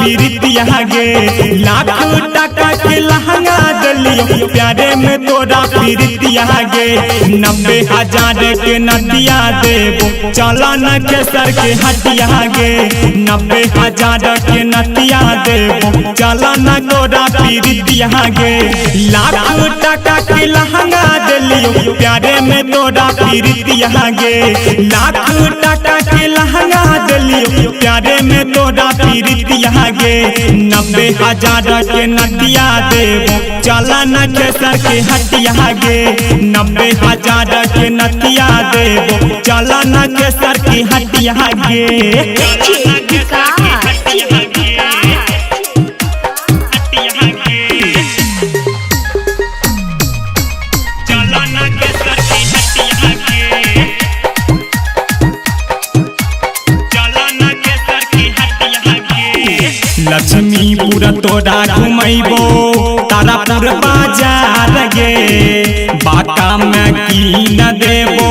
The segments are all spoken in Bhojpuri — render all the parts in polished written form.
पीरितिया गे। लाख टका के लहंगा दिलियो प्यारे में तोरा पीरितिया गे। 90,000 के नदिया देबो चला न केसर के हटिया गे। 90,000 के नदिया देबो चला न तोरा पीरितिया गे। लाख टका के लहंगा दिलियो प्यारे में तोरा पीरितिया गे। लाख टका के लहंगा दिलियो प्यारे में तोरा पीरितिया गे। 90,000 के नदिया देबो चला न केसर के हटिया गे। 90,000 के नदिया देबो चला न केसर के हटिया गे। लक्ष्मीपुर तोरा घुमैबो तारापुर बाजार गे। बाटा में की न देबो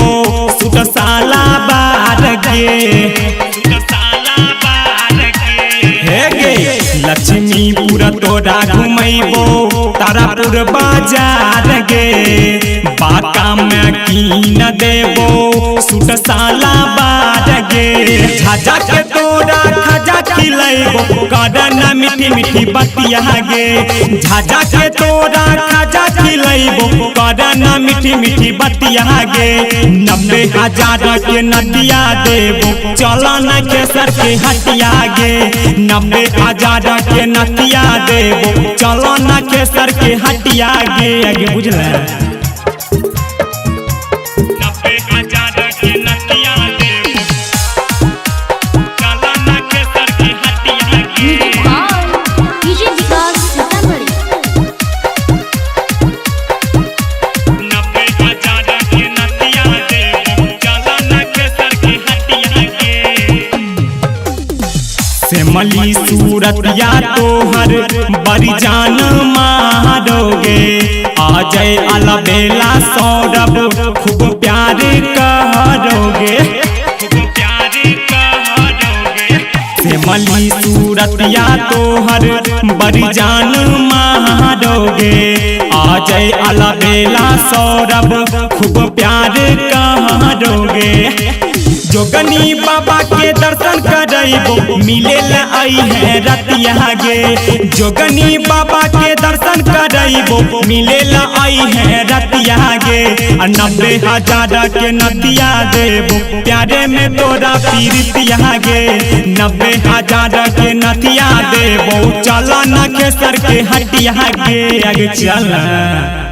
सुट साला बार गे। हे गे लक्ष्मीपुर तोरा घुमैबो तारापुर बाजार गे। बाटा में की न देबो सुट साला बार गे। झाझा के तोरा खाजा खिलैबो करना मीठी मीठी बतिया गे। झाझा के तोरा खाजा खिलैबो करना मीठी मीठी बतिया गे। 90,000 के नदिया देबो चला न केसर के हटिया गे। 90,000 के नदिया देबो चला न केसर के हटिया गे। आगे बुझला मली सूरतिया तोहर बड़ी जान मारोगे। आ जाए अलबेला सौरभ खूब प्यार करोगे। मली सूरतिया तोहर बड़ी जान मारोगे। आ जाए अलबेला सौरभ खूब प्यार करोगे। जोगनी बाबा के दर्शन करैबो मिले आई है रतिया गे। जोगनी बाबा के दर्शन करैबो मिले आई है रतिया गे। 90,000 के नदिया देबो प्यारे में तोरा पीरितिया गे। 90,000 के नदिया देबो चला न केसर के हटिया गे। आगे चला।